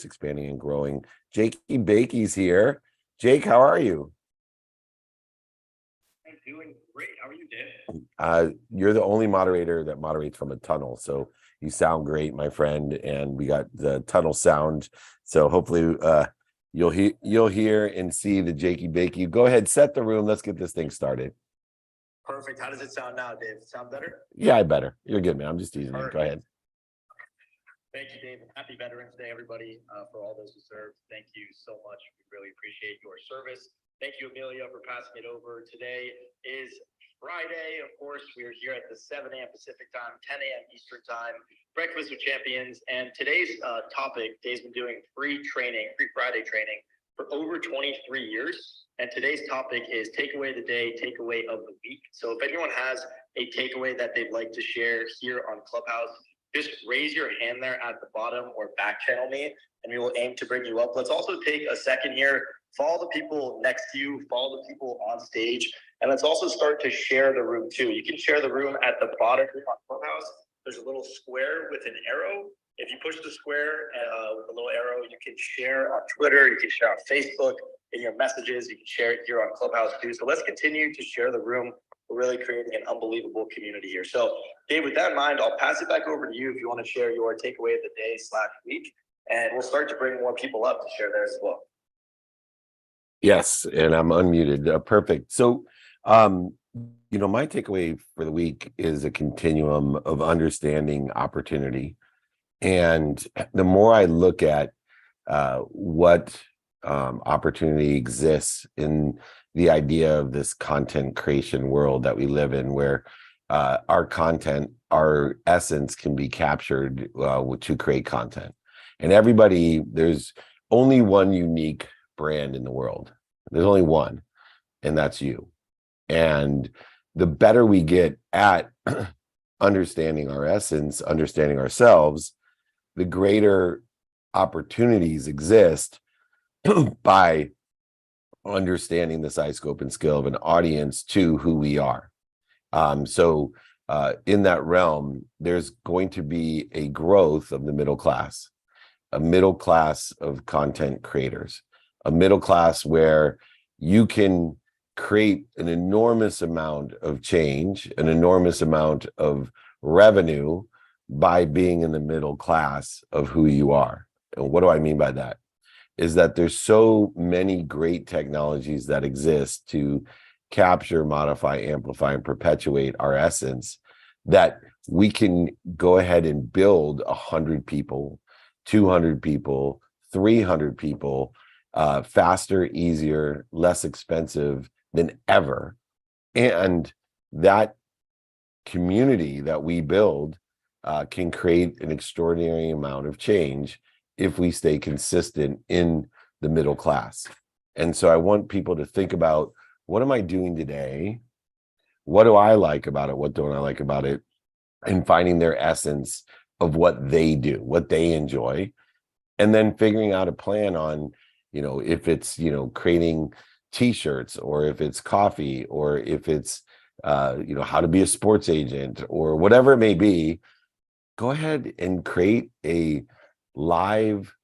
expanding and growing. Jakey Bakey's here. Jake, how are you? I'm doing great. How are you, Dave? You're the only moderator that moderates from a tunnel, so you sound great, my friend. And we got the tunnel sound, so hopefully you'll hear and see the Jakey Bakey. Go ahead, set the room. Let's get this thing started. Perfect. How does it sound now, Dave? Sound better? Yeah, I better. You're good, man. I'm just teasing you. Go ahead. Thank you, Dave. Happy Veterans Day, everybody, for all those who served. Thank you so much. We really appreciate your service. Thank you, Amelia, for passing it over. Today is Friday. Of course, we are here at the 7 a.m. Pacific time, 10 a.m. Eastern time, Breakfast with Champions. And today's topic, Dave's been doing free Friday training for over 23 years. And today's topic is takeaway of the day, takeaway of the week. So if anyone has a takeaway that they'd like to share here on Clubhouse, just raise your hand there at the bottom or back channel me, and we will aim to bring you up. Let's also take a second here, follow the people next to you, follow the people on stage, and let's also start to share the room too. You can share the room at the bottom here on Clubhouse. There's a little square with an arrow. If you push the square with a little arrow, you can share on Twitter, you can share on Facebook, in your messages, you can share it here on Clubhouse too. So let's continue to share the room. We're really creating an unbelievable community here. So Dave, with that in mind, I'll pass it back over to you if you want to share your takeaway of the day / week, and we'll start to bring more people up to share theirs as well. Yes, and I'm unmuted. Perfect. So, my takeaway for the week is a continuum of understanding opportunity. And the more I look at what opportunity exists in the idea of this content creation world that we live in, where our content, our essence can be captured to create content. And there's only one unique brand in the world. There's only one, and that's you. And the better we get at understanding our essence, understanding ourselves, the greater opportunities exist by understanding the size, scope, and skill of an audience to who we are. So in that realm, there's going to be a growth of the middle class, a middle class of content creators, a middle class where you can create an enormous amount of change, an enormous amount of revenue by being in the middle class of who you are. And what do I mean by that? Is that there's so many great technologies that exist to capture, modify, amplify, and perpetuate our essence that we can go ahead and build 100 people, 200 people, 300 people faster, easier, less expensive than ever. And that community that we build can create an extraordinary amount of change if we stay consistent in the middle class. And so I want people to think about, what am I doing today? What do I like about it? What don't I like about it? And finding their essence of what they do, what they enjoy, and then figuring out a plan on, if it's, creating t-shirts, or if it's coffee, or if it's, how to be a sports agent, or whatever it may be. Go ahead and create a live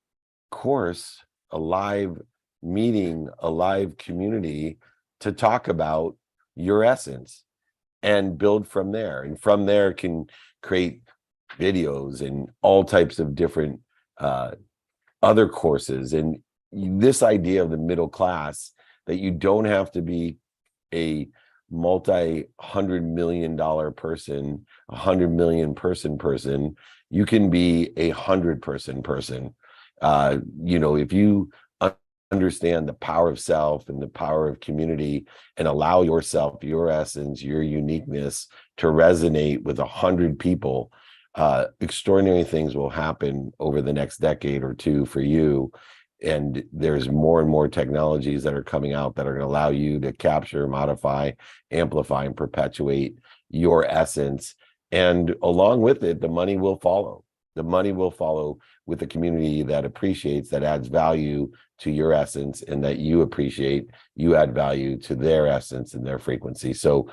course, a live meeting, a live community to talk about your essence and build from there. And from there can create videos and all types of different other courses. And this idea of the middle class, that you don't have to be a multi-$100 million person, 100 million person, you can be 100-person person. If you understand the power of self and the power of community, and allow yourself, your essence, your uniqueness to resonate with 100 people, extraordinary things will happen over the next decade or two for you. And there's more and more technologies that are coming out that are going to allow you to capture, modify, amplify, and perpetuate your essence. And along with it, the money will follow. The money will follow with a community that appreciates, that adds value to your essence, and that you appreciate, you add value to their essence and their frequency. So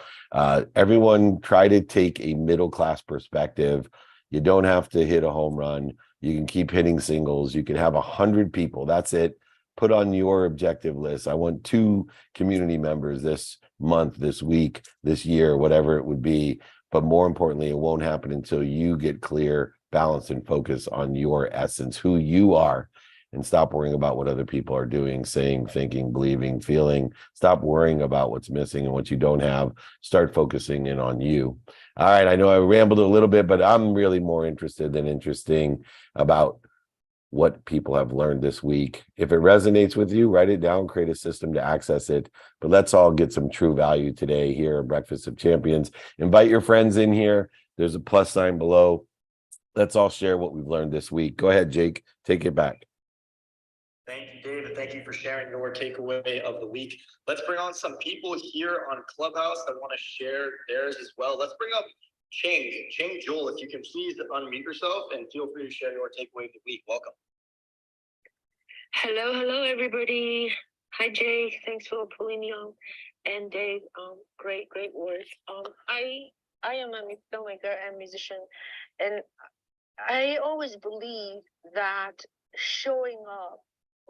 everyone try to take a middle class perspective. You don't have to hit a home run. You can keep hitting singles. You can have 100 people. That's it. Put on your objective list. I want 2 community members this month, this week, this year, whatever it would be. But more importantly, it won't happen until you get clear, balanced, and focus on your essence, who you are, and stop worrying about what other people are doing, saying, thinking, believing, feeling. Stop worrying about what's missing and what you don't have. Start focusing in on you. All right, I know I rambled a little bit, but I'm really more interested than interesting about what people have learned this week. If it resonates with you, write it down, create a system to access it. But let's all get some true value today here at Breakfast of Champions. Invite your friends in here. There's a plus sign below. Let's all share what we've learned this week. Go ahead, Jake. Take it back. Thank you, David. Thank you for sharing your takeaway of the week. Let's bring on some people here on Clubhouse that want to share theirs as well. Let's bring up Cheng Jewel, if you can please unmute yourself and feel free to share your takeaway of the week. Welcome. Hello, everybody. Hi, Jay. Thanks for pulling me on. And Dave, great words. I am a filmmaker and musician, and I always believe that showing up,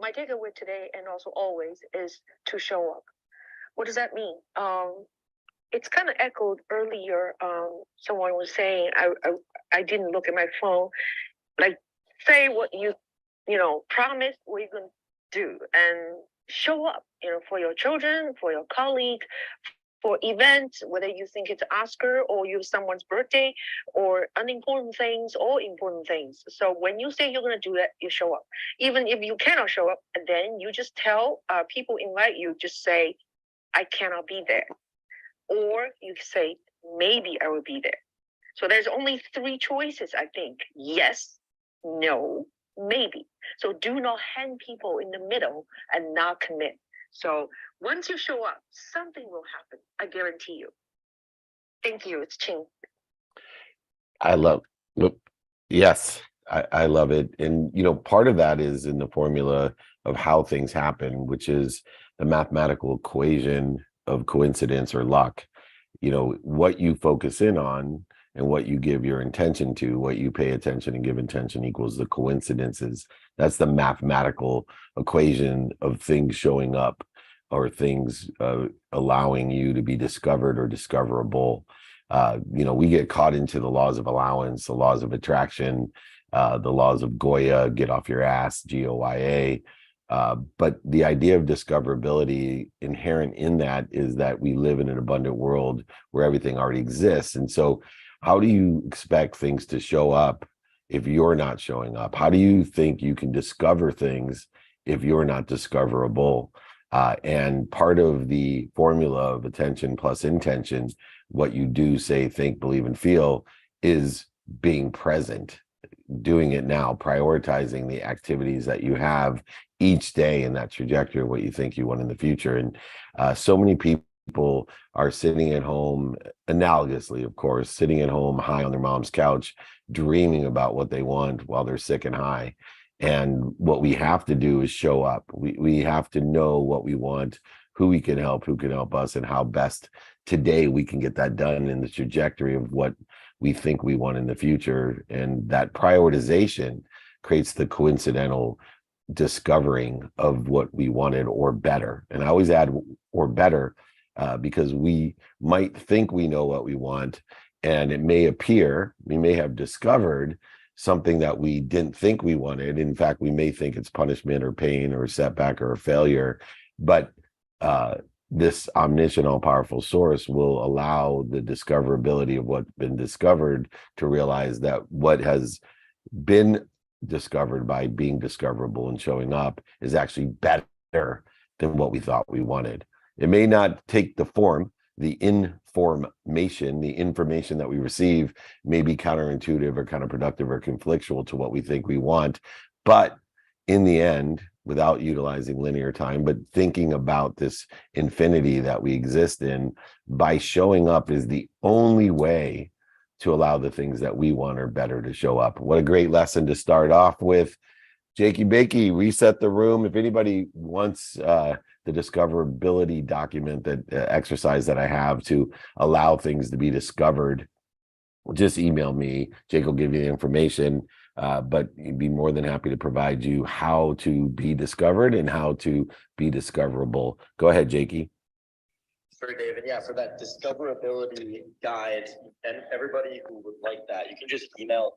my takeaway today and also always, is to show up. What does that mean? It's kind of echoed earlier. Someone was saying, I didn't look at my phone. Like, say what you promise what you're going to do, and show up, for your children, for your colleagues, for events, whether you think it's Oscar or someone's birthday, or unimportant things or important things. So when you say you're going to do that, you show up. Even if you cannot show up, then you just tell people invite you, just say, I cannot be there. Or you say, maybe I will be there. So there's only 3 choices, I think. Yes, no, maybe. So do not hang people in the middle and not commit. So once you show up, something will happen. I guarantee you. Thank you. It's Ching. I love, yes, I love it. And, part of that is in the formula of how things happen, which is the mathematical equation of coincidence or luck. What you focus in on and what you give your intention to, what you pay attention and give intention equals the coincidences. That's the mathematical equation of things showing up, or things allowing you to be discovered or discoverable. We get caught into the laws of allowance, the laws of attraction, the laws of Goya, get off your ass, Goya. But the idea of discoverability inherent in that is that we live in an abundant world where everything already exists. And so how do you expect things to show up if you're not showing up? How do you think you can discover things if you're not discoverable? And part of the formula of attention plus intention, what you do, say, think, believe, and feel, is being present, doing it now, prioritizing the activities that you have each day in that trajectory of what you think you want in the future. And so many people are sitting at home, analogously, of course, sitting at home high on their mom's couch, dreaming about what they want while they're sick and high. And what we have to do is show up. We have to know what we want, who we can help, who can help us, and how best today we can get that done in the trajectory of what we think we want in the future. And that prioritization creates the coincidental discovering of what we wanted, or better. And I always add or better because we might think we know what we want, and it may appear we may have discovered something that we didn't think we wanted. In fact, we may think it's punishment or pain or setback or a failure, but this omniscient, all-powerful source will allow the discoverability of what's been discovered to realize that what has been discovered by being discoverable and showing up is actually better than what we thought we wanted. It may not take the form, the information that we receive may be counterintuitive or counterproductive or conflictual to what we think we want. But in the end, without utilizing linear time, but thinking about this infinity that we exist in, by showing up is the only way to allow the things that we want or better to show up. What a great lesson to start off with. Jakey Bakey, reset the room. If anybody wants the discoverability document, that exercise that I have to allow things to be discovered, just email me. Jake will give you the information. but he'd be more than happy to provide you how to be discovered and how to be discoverable. Go ahead, Jakey. Sure, David. Yeah, for that discoverability guide, and everybody who would like that, you can just email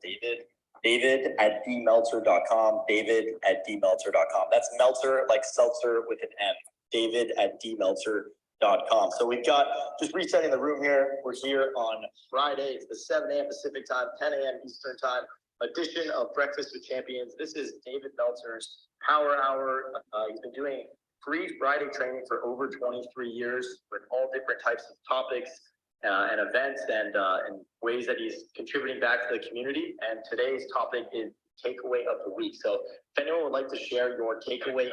David@dmeltzer.com, David@dmeltzer.com. That's Meltzer, like seltzer with an M, David@dmeltzer.com. So we've got, just resetting the room here, we're here on Friday. It's the 7 a.m. Pacific time, 10 a.m. Eastern time edition of Breakfast with Champions. This is David Meltzer's Power Hour. He's been doing free Friday training for over 23 years with all different types of topics and events and ways that he's contributing back to the community. And today's topic is takeaway of the week. So if anyone would like to share your takeaway,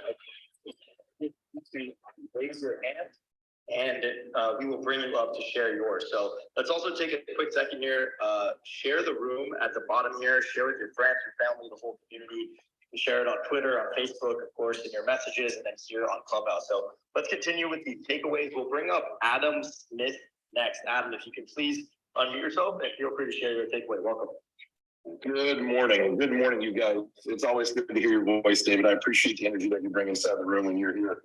raise your hand and we will bring you up to share yours. So let's also take a quick second here, share the room at the bottom here, share with your friends, your family, the whole community. You share it on Twitter, on Facebook, of course, in your messages, and then here on Clubhouse. So let's continue with the takeaways. We'll bring up Adam Smith next. Adam, if you can please unmute yourself and feel free to share your takeaway. Welcome. Good morning. Good morning, you guys. It's always good to hear your voice, David. I appreciate the energy that you bring inside the room when you're here.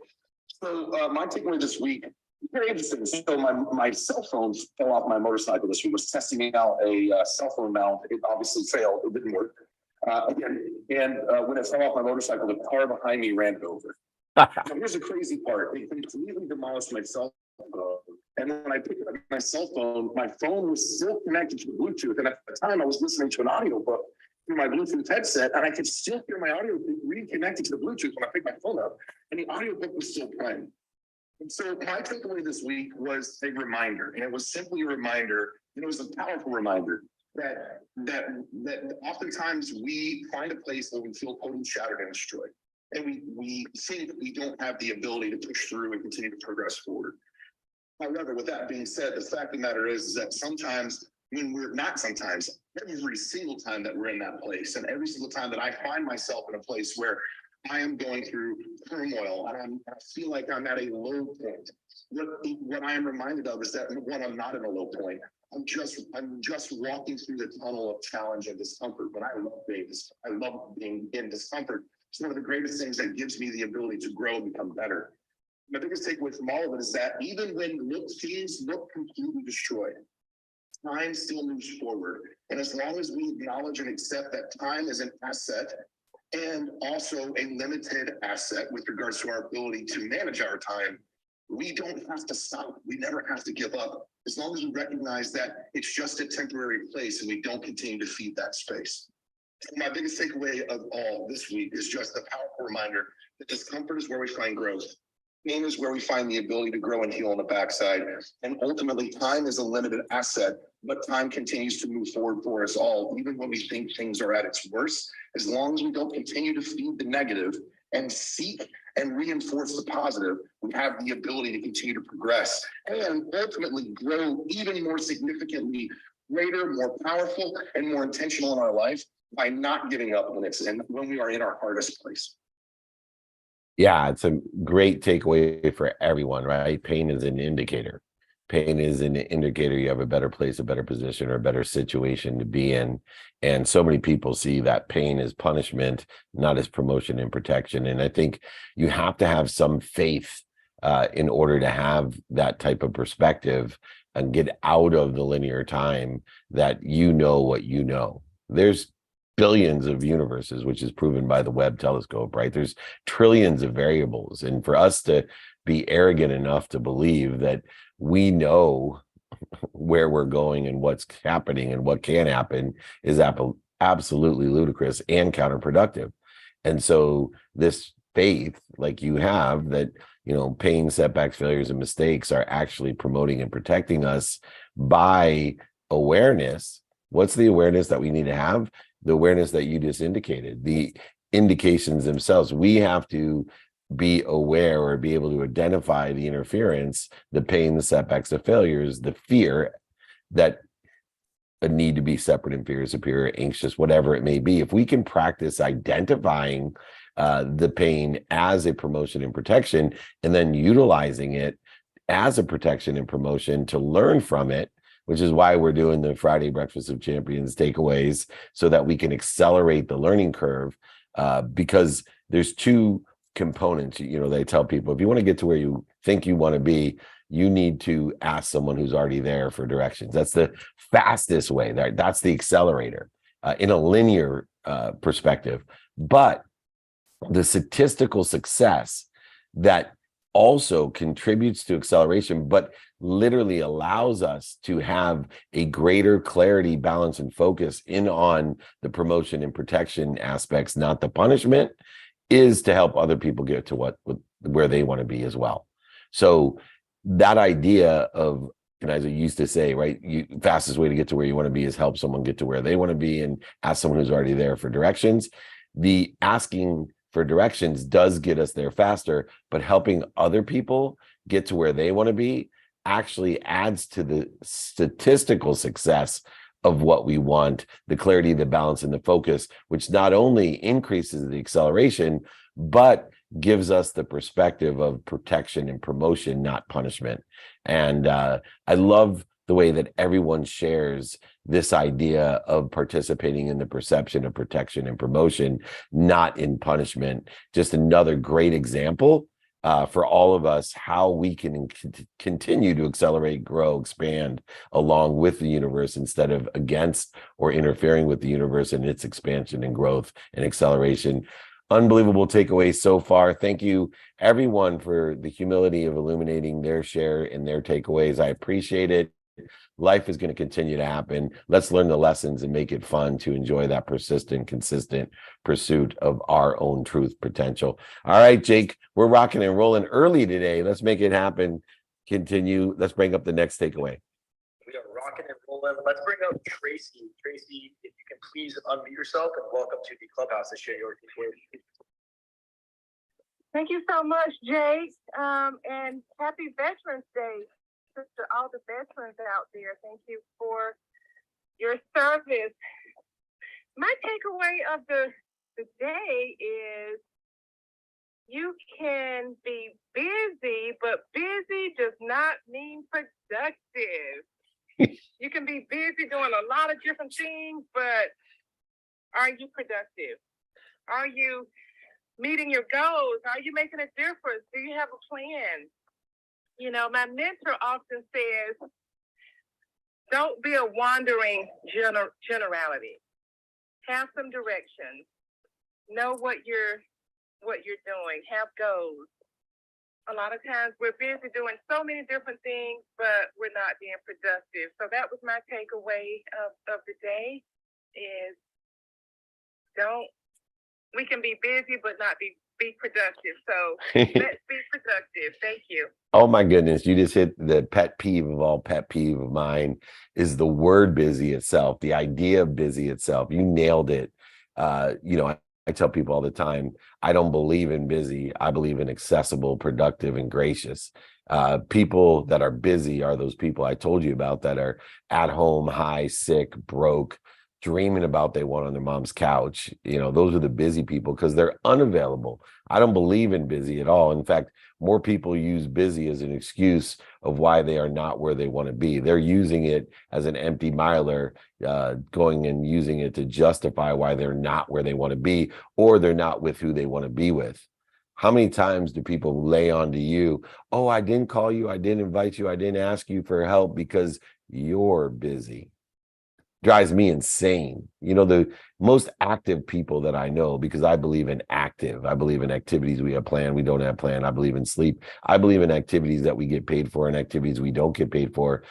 So my takeaway this week, very interesting. So my cell phone fell off my motorcycle this week. Was testing out a cell phone mount. It obviously failed. It didn't work. When it fell off my motorcycle, the car behind me ran it over. Now, here's the crazy part. They completely demolished my cell phone. And then when I picked up my cell phone, my phone was still connected to the Bluetooth. And at the time, I was listening to an audiobook through my Bluetooth headset, and I could still hear my audio reconnected to the Bluetooth when I picked my phone up, and the audiobook was still playing. And so my takeaway this week was a reminder, and it was simply a reminder, and it was a powerful reminder that oftentimes we find a place where we feel totally shattered and destroyed, and we think that we don't have the ability to push through and continue to progress forward. However, with that being said, the fact of the matter is that sometimes when we're not sometimes, every single time that we're in that place, and every single time that I find myself in a place where I am going through turmoil and I feel like I'm at a low point, what I am reminded of is that when I'm not in a low point, I'm just walking through the tunnel of challenge and discomfort. But I love being in discomfort. It's one of the greatest things that gives me the ability to grow and become better. My biggest takeaway from all of it is that even when things look completely destroyed, time still moves forward. And as long as we acknowledge and accept that time is an asset and also a limited asset with regards to our ability to manage our time, we don't have to stop. We never have to give up. As long as we recognize that it's just a temporary place and we don't continue to feed that space. My biggest takeaway of all this week is just a powerful reminder that discomfort is where we find growth. Pain is where we find the ability to grow and heal on the backside. And ultimately, time is a limited asset, but time continues to move forward for us all, even when we think things are at its worst. As long as we don't continue to feed the negative and seek and reinforce the positive, we have the ability to continue to progress and ultimately grow even more significantly, greater, more powerful, and more intentional in our life by not giving up when we are in our hardest place. Yeah, it's a great takeaway for everyone, right? Pain is an indicator. Pain is an indicator you have a better place, a better position, or a better situation to be in. And so many people see that pain as punishment, not as promotion and protection. And I think you have to have some faith in order to have that type of perspective and get out of the linear time that you know what you know. There's billions of universes, which is proven by the Webb telescope, right? There's trillions of variables. And for us to be arrogant enough to believe that we know where we're going and what's happening and what can happen is absolutely ludicrous and counterproductive. And so this faith, like you have, that, you know, pain, setbacks, failures, and mistakes are actually promoting and protecting us by awareness. What's the awareness that we need to have? The awareness that you just indicated, the indications themselves. We have to be aware or be able to identify the interference, the pain, the setbacks, the failures, the fear that a need to be separate, inferior, superior, anxious, whatever it may be. If we can practice identifying the pain as a promotion and protection, and then utilizing it as a protection and promotion to learn from it, which is why we're doing the Friday Breakfast of Champions takeaways, so that we can accelerate the learning curve, because there's two components. They tell people, if you want to get to where you think you want to be, you need to ask someone who's already there for directions. That's the fastest way. That's the accelerator in a linear perspective. But the statistical success that also contributes to acceleration, but literally allows us to have a greater clarity, balance, and focus in on the promotion and protection aspects, not the punishment, is to help other people get to where they want to be as well. So that idea of, and as I used to say, right, fastest way to get to where you want to be is help someone get to where they want to be, and ask someone who's already there for directions. The asking for directions does get us there faster, but helping other people get to where they want to be actually adds to the statistical success of what we want, the clarity, the balance, and the focus, which not only increases the acceleration, but gives us the perspective of protection and promotion, not punishment. And I love the way that everyone shares this idea of participating in the perception of protection and promotion, not in punishment. Just another great example for all of us, how we can continue to accelerate, grow, expand along with the universe, instead of against or interfering with the universe and its expansion and growth and acceleration. Unbelievable takeaways so far. Thank you, everyone, for the humility of illuminating their share and their takeaways. I appreciate it. Life is going to continue to happen. Let's learn the lessons and make it fun to enjoy that persistent, consistent pursuit of our own truth potential. All right, Jake, we're rocking and rolling early today. Let's make it happen. Continue. Let's bring up the next takeaway. We are rocking and rolling. Let's bring up Tracy. Tracy, if you can please unmute yourself, and welcome to the clubhouse to share your takeaway. Thank you so much, Jake, and happy Veterans Day to all the veterans out there. Thank you for your service. My takeaway of the day is you can be busy, but busy does not mean productive. You can be busy doing a lot of different things, but are you productive? Are you meeting your goals? Are you making a difference? Do you have a plan? My mentor often says, don't be a wandering generality. Have some direction. Know what you're doing. Have goals. A lot of times we're busy doing so many different things, but we're not being productive. So that was my takeaway of the day is we can be busy, but not be productive. So let's be productive. Thank you. Oh my goodness, you just hit the pet peeve of all pet peeve of mine, is the word busy itself, the idea of busy itself. You nailed it. I tell people all the time, I don't believe in busy. I believe in accessible, productive, and gracious. People that are busy are those people I told you about that are at home, high, sick, broke, dreaming about they want on their mom's couch. Those are the busy people because they're unavailable. I don't believe in busy at all. In fact, more people use busy as an excuse of why they are not where they want to be. They're using it as an empty miler, going and using it to justify why they're not where they want to be, or they're not with who they want to be with. How many times do people lay onto you, oh, I didn't call you, I didn't invite you, I didn't ask you for help because you're busy? Drives me insane. The most active people that I know, because I believe in active, I believe in activities we have planned, we don't have planned. I believe in sleep. I believe in activities that we get paid for and activities we don't get paid for.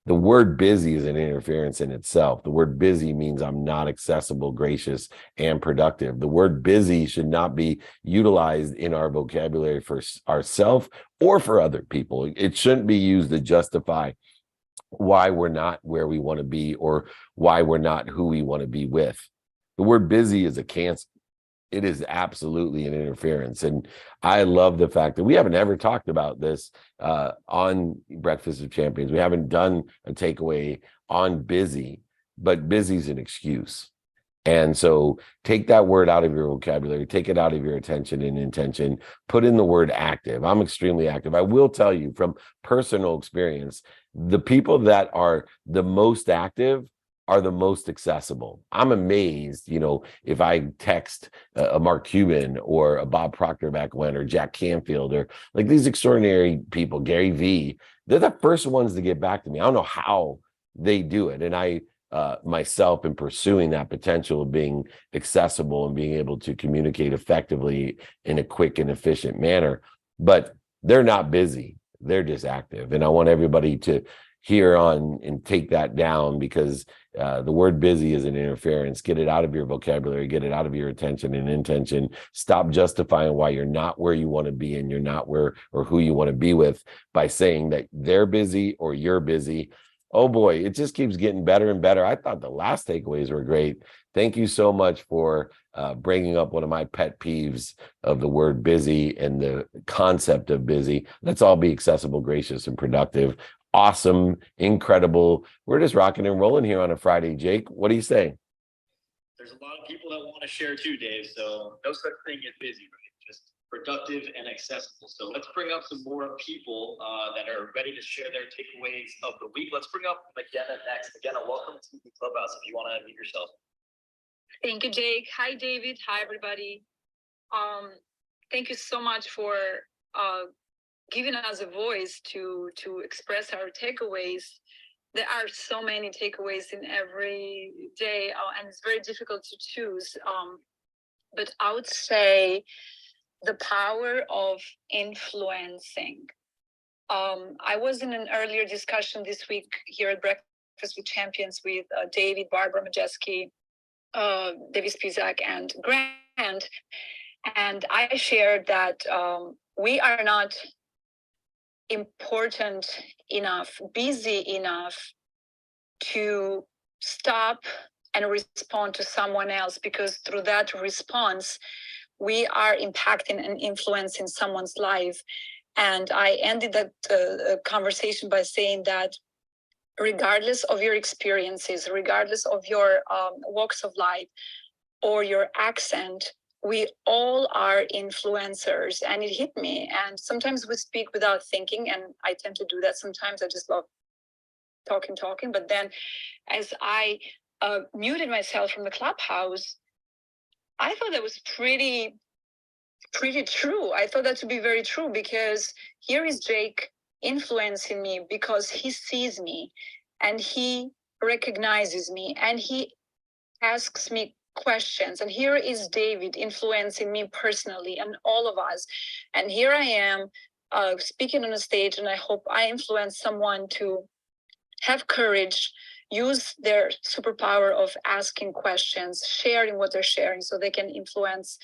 The word busy is an interference in itself. The word busy means I'm not accessible, gracious, and productive. The word busy should not be utilized in our vocabulary for ourselves or for other people. It shouldn't be used to justify why we're not where we want to be or why we're not who we want to be with. The word busy is a cancer. It is absolutely an interference. And I love the fact that we haven't ever talked about this on Breakfast of Champions. We haven't done a takeaway on busy, but busy is an excuse. And so take that word out of your vocabulary, take it out of your attention and intention, put in the word active. I'm extremely active. I will tell you from personal experience the people that are the most active are the most accessible. I'm amazed, if I text a Mark Cuban or a Bob Proctor back when, or Jack Canfield, or like these extraordinary people, Gary Vee, they're the first ones to get back to me. I don't know how they do it. And I myself in pursuing that potential of being accessible and being able to communicate effectively in a quick and efficient manner. But they're not busy, they're just active. And I want everybody to hear on and take that down, because the word busy is an interference. Get it out of your vocabulary, get it out of your attention and intention. Stop justifying why you're not where you want to be and you're not where or who you want to be with by saying that they're busy or you're busy. Oh boy, it just keeps getting better and better. I thought the last takeaways were great. Thank you so much for bringing up one of my pet peeves of the word busy and the concept of busy. Let's all be accessible, gracious, and productive. Awesome, incredible. We're just rocking and rolling here on a Friday. Jake, what do you say? There's a lot of people that want to share too, Dave. So no such thing as busy, right? Just productive and accessible. So let's bring up some more people that are ready to share their takeaways of the week. Let's bring up McKenna next. McKenna, welcome to the Clubhouse. If you want to unmute yourself. Thank you, Jake. Hi, David. Hi, everybody. Thank you so much for giving us a voice to express our takeaways. There are so many takeaways in every day, and it's very difficult to choose. But I would say the power of influencing. I was in an earlier discussion this week here at Breakfast with Champions with David, Barbara Majeski, David Spizak, and Grant. And I shared that we are not important enough, busy enough to stop and respond to someone else, because through that response, we are impacting and influencing someone's life. And I ended that conversation by saying that regardless of your experiences, regardless of your walks of life or your accent, we all are influencers. And it hit me. And sometimes we speak without thinking, and I tend to do that. Sometimes I just love talking. But then as I muted myself from the Clubhouse, I thought that was pretty true. I thought that to be very true, because here is Jake influencing me because he sees me and he recognizes me and he asks me questions. And here is David influencing me personally and all of us. And here I am speaking on a stage, and I hope I influence someone to have courage, use their superpower of asking questions, sharing what they're sharing so they can influence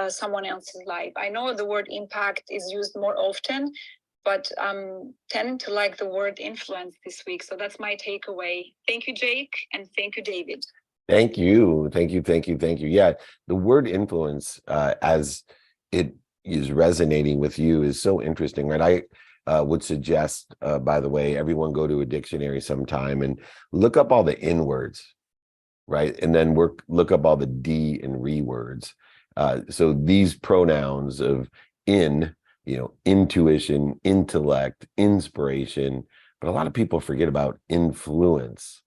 someone else's life. I know the word impact is used more often, but I'm tending to like the word influence this week. So that's my takeaway. Thank you, Jake, and thank you, David. Thank you. Yeah, the word influence, as it is resonating with you, is so interesting, right? I would suggest, by the way, everyone go to a dictionary sometime and look up all the N words, right? And then look up all the D and re words. So these pronouns of intuition, intellect, inspiration, but a lot of people forget about influence.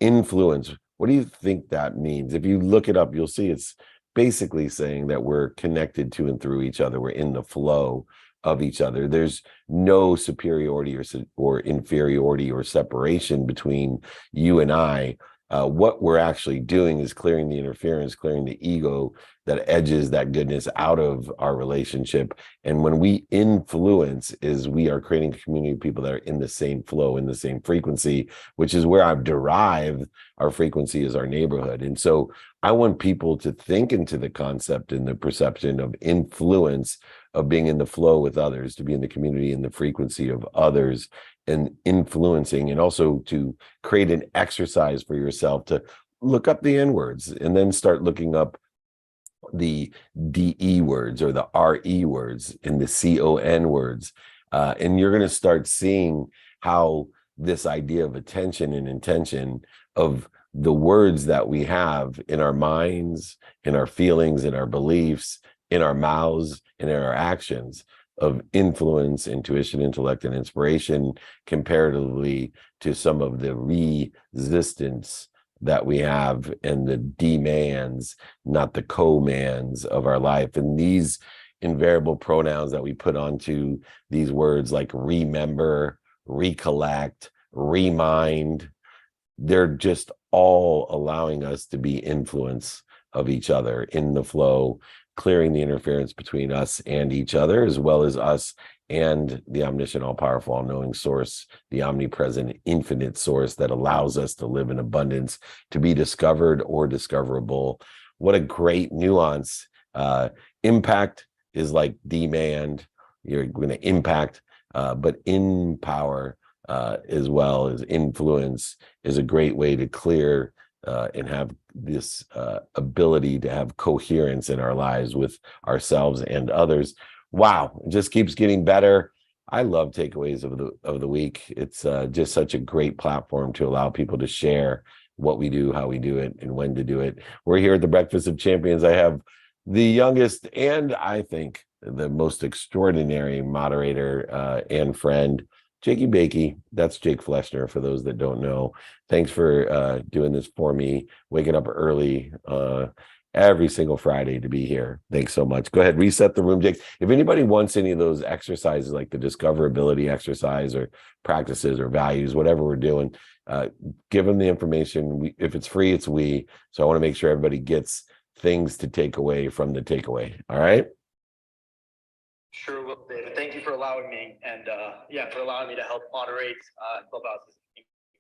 Influence. What do you think that means? If you look it up, you'll see it's basically saying that we're connected to and through each other. We're in the flow of each other. There's no superiority or inferiority or separation between you and I. What we're actually doing is clearing the interference, clearing the ego that edges that goodness out of our relationship. And when we influence, we are creating a community of people that are in the same flow, in the same frequency, which is where I've derived our frequency as our neighborhood. And so I want people to think into the concept and the perception of influence, of being in the flow with others, to be in the community and the frequency of others, and influencing, and also to create an exercise for yourself to look up the N words and then start looking up the DE words or the RE words and the CON words. And you're going to start seeing how this idea of attention and intention, of the words that we have in our minds, in our feelings, in our beliefs, in our mouths, and in our actions, of influence, intuition, intellect, and inspiration comparatively to some of the resistance that we have and the demands, not the commands of our life. And these invariable pronouns that we put onto these words like remember, recollect, remind, they're just all allowing us to be influence of each other in the flow, clearing the interference between us and each other, as well as us and the omniscient, all-powerful, all-knowing source, the omnipresent, infinite source that allows us to live in abundance, to be discovered or discoverable. What a great nuance. Impact is like demand. You're going to impact, but in power as well as influence is a great way to clear and have this ability to have coherence in our lives with ourselves and others. Wow, it just keeps getting better. I love takeaways of the week. It's just such a great platform to allow people to share what we do, how we do it, and when to do it. We're here at the Breakfast of Champions. I have the youngest and I think the most extraordinary moderator and friend, Jakey Bakey. That's Jake Fleshner, for those that don't know. Thanks for doing this for me, waking up early every single Friday to be here. Thanks so much. Go ahead, reset the room, Jake. If anybody wants any of those exercises, like the discoverability exercise or practices or values, whatever we're doing, give them the information. If it's free, it's we. So I want to make sure everybody gets things to take away from the takeaway. All right. Sure will, David. Thank you for allowing me, and for allowing me to help moderate Clubhouse. Is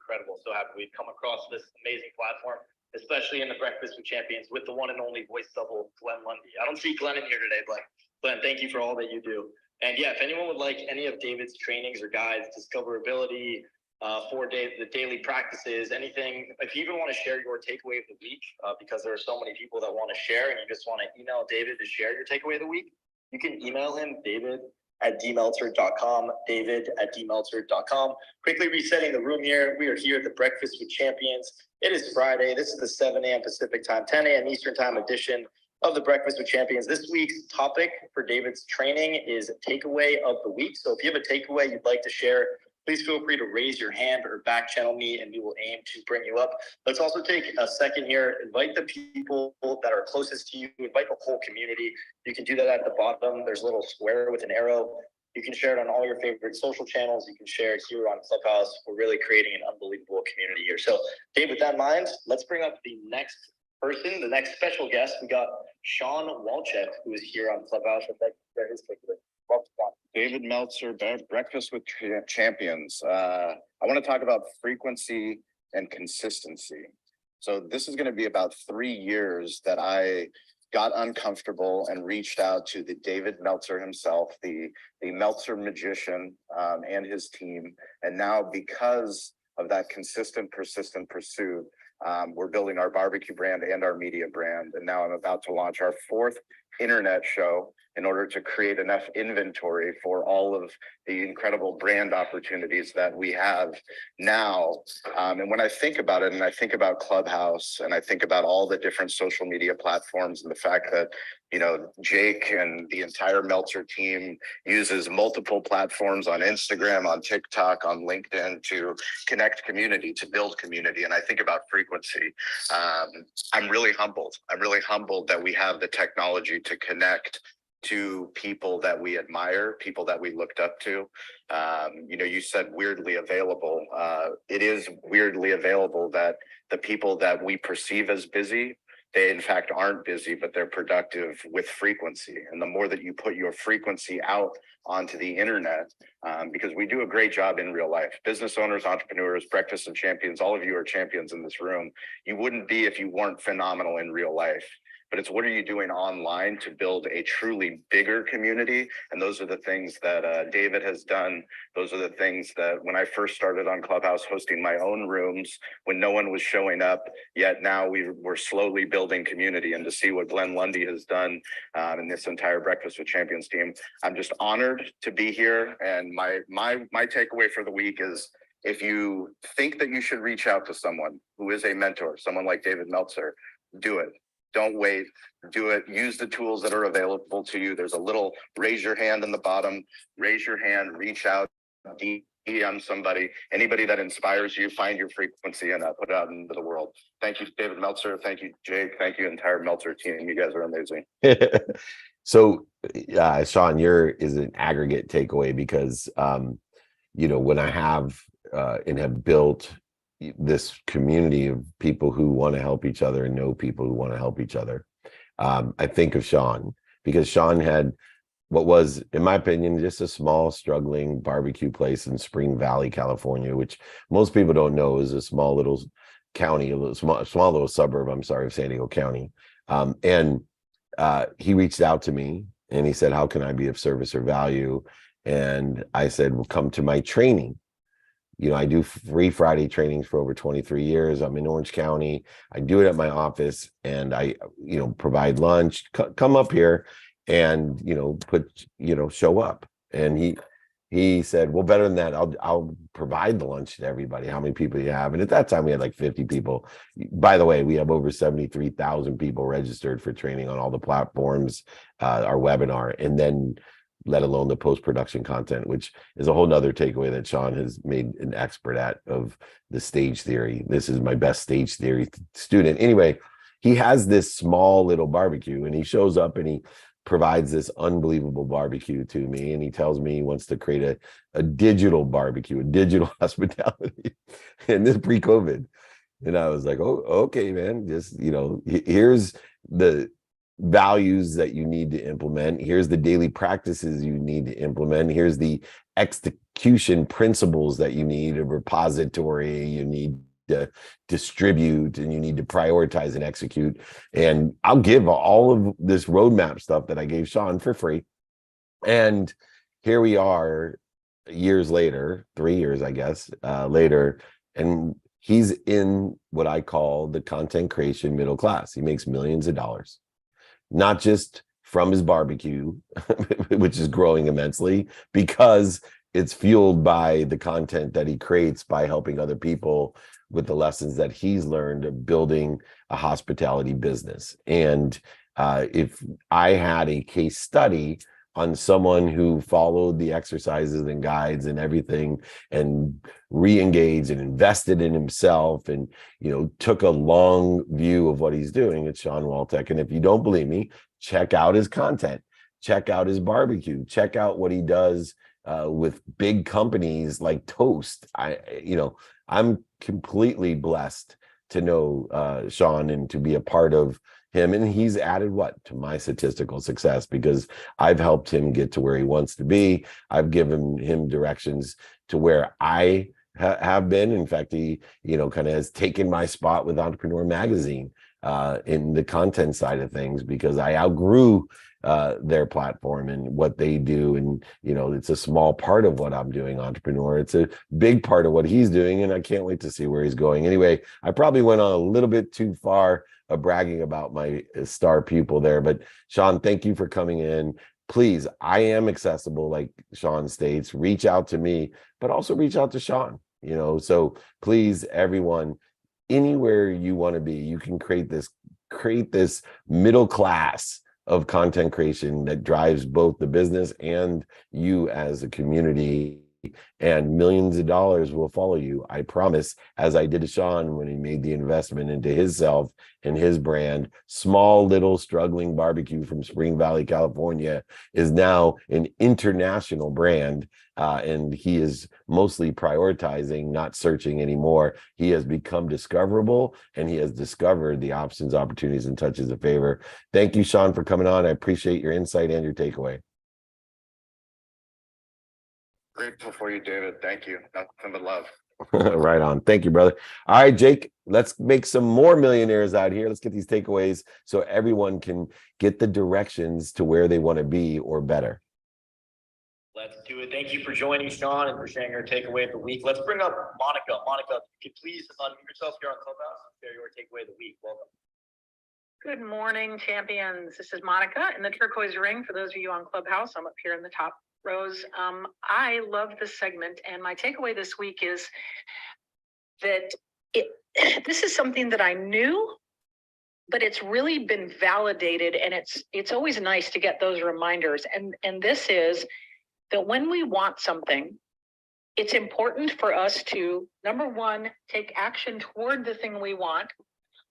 incredible. So happy we've come across this amazing platform, especially in the Breakfast with Champions with the one and only voice double, Glenn Lundy. I don't see Glenn in here today, but Glenn, thank you for all that you do. And yeah, if anyone would like any of David's trainings or guides, discoverability, the daily practices, anything, if you even want to share your takeaway of the week, because there are so many people that want to share, and you just want to email David to share your takeaway of the week, you can email him, david@dmeltzer.com, david@dmeltzer.com. Quickly resetting the room here. We are here at the Breakfast with Champions. It is Friday. This is the 7 a.m. Pacific time, 10 a.m. Eastern time edition of the Breakfast with Champions. This week's topic for David's training is takeaway of the week. So if you have a takeaway you'd like to share, please feel free to raise your hand or back channel me, and we will aim to bring you up. Let's also take a second here. Invite the people that are closest to you. Invite the whole community. You can do that at the bottom. There's a little square with an arrow. You can share it on all your favorite social channels. You can share it here on Clubhouse. We're really creating an unbelievable community here. So, Dave, with that in mind, let's bring up the next person, the next special guest. We got Sean Walchek, who is here on Clubhouse. Welcome, Sean. David Meltzer, Breakfast with Champions. I want to talk about frequency and consistency. So this is going to be about 3 years that I got uncomfortable and reached out to the David Meltzer himself, the Meltzer magician, and his team. And now, because of that consistent, persistent pursuit, we're building our barbecue brand and our media brand. And now I'm about to launch our 4th internet show in order to create enough inventory for all of the incredible brand opportunities that we have now. And when I think about it, and I think about Clubhouse, and I think about all the different social media platforms, and the fact that, you know, Jake and the entire Meltzer team uses multiple platforms on Instagram, on TikTok, on LinkedIn to connect community, to build community. And I think about frequency. I'm really humbled. I'm really humbled that we have the technology to connect to people that we admire, people that we looked up to. You know, you said weirdly available. It is weirdly available that the people that we perceive as busy, they in fact aren't busy, but they're productive with frequency. And the more that you put your frequency out onto the internet, because we do a great job in real life. Business owners, entrepreneurs, Breakfast of Champions, all of you are champions in this room. You wouldn't be if you weren't phenomenal in real life. But it's what are you doing online to build a truly bigger community? And those are the things that David has done. Those are the things that when I first started on Clubhouse, hosting my own rooms, when no one was showing up, yet now we're slowly building community. And to see what Glenn Lundy has done and this entire Breakfast with Champions team, I'm just honored to be here. And my takeaway for the week is, if you think that you should reach out to someone who is a mentor, someone like David Meltzer, do it. Don't wait. Do it. Use the tools that are available to you. There's a little raise your hand in the bottom. Raise your hand, reach out, DM somebody, anybody that inspires you, find your frequency and put it out into the world. Thank you, David Meltzer. Thank you, Jake. Thank you, entire Meltzer team. You guys are amazing. So, Sean, your is an aggregate takeaway because, you know, when I have and have built this community of people who want to help each other and know people who want to help each other, I think of Sean because Sean had what was, in my opinion, just a small, struggling barbecue place in Spring Valley, California, which most people don't know is a small little county, a little small little suburb, I'm sorry, of San Diego County. And he reached out to me and he said, how can I be of service or value? And I said, well, come to my training. You know, I do free Friday trainings for over 23 years. I'm in Orange County. I do it at my office and I, you know, provide lunch, come up here and, you know, show up. And he said, well, better than that, I'll provide the lunch to everybody. How many people you have? And at that time we had like 50 people. By the way, we have over 73,000 people registered for training on all the platforms, our webinar, and then let alone the post-production content, which is a whole nother takeaway that Sean has made an expert at of the stage theory. This is my best stage theory student. Anyway, he has this small little barbecue and he shows up and he provides this unbelievable barbecue to me. And he tells me he wants to create a digital barbecue, a digital hospitality. And this pre-COVID. And I was like, oh, okay, man, just, you know, here's the values that you need to implement. Here's the daily practices you need to implement. Here's the execution principles that you need, a repository you need to distribute, and you need to prioritize and execute. And I'll give all of this roadmap stuff that I gave Sean for free. And here we are years later, 3 years, I guess, later, and he's in what I call the content creation middle class. He makes millions of dollars. Not just from his barbecue, which is growing immensely, because it's fueled by the content that he creates by helping other people with the lessons that he's learned of building a hospitality business. And if I had a case study on someone who followed the exercises and guides and everything and re-engaged and invested in himself and, you know, took a long view of what he's doing, it's Sean Waltech. And if you don't believe me, check out his content, check out his barbecue, check out what he does with big companies like Toast. I'm completely blessed to know Sean and to be a part of him, and he's added what to my statistical success because I've helped him get to where he wants to be. I've given him directions to where I have been. In fact, he, you know, kind of has taken my spot with Entrepreneur Magazine in the content side of things because I outgrew their platform and what they do. And, you know, it's a small part of what I'm doing, Entrepreneur. It's a big part of what he's doing, and I can't wait to see where he's going. Anyway, I probably went on a little bit too far of bragging about my star pupil there, but Sean, thank you for coming in. Please, I am accessible, like Sean states. Reach out to me, but also reach out to Sean, you know. So please, everyone, anywhere you want to be, you can create this middle class of content creation that drives both the business and you as a community, and millions of dollars will follow you. I promise, as I did to Sean when he made the investment into himself and his brand. Small little struggling barbecue from Spring Valley, California is now an international brand. And he is mostly prioritizing, not searching anymore. He has become discoverable, and he has discovered the options, opportunities, and touches of favor. Thank you, Sean, for coming on. I appreciate your insight and your takeaway. Grateful for you, David. Thank you. Nothing but love. Right on. Thank you, brother. All right, Jake, let's make some more millionaires out here. Let's get these takeaways so everyone can get the directions to where they want to be or better. Let's do it. Thank you for joining, Sean, and for sharing your takeaway of the week. Let's bring up Monica. Monica, could you please unmute yourself here on Clubhouse and share your takeaway of the week. Welcome. Good morning, champions. This is Monica in the turquoise ring. For those of you on Clubhouse, I'm up here in the top rows. I love this segment, and my takeaway this week is that this is something that I knew, but it's really been validated, and it's always nice to get those reminders. And this is that when we want something, it's important for us to, number one, take action toward the thing we want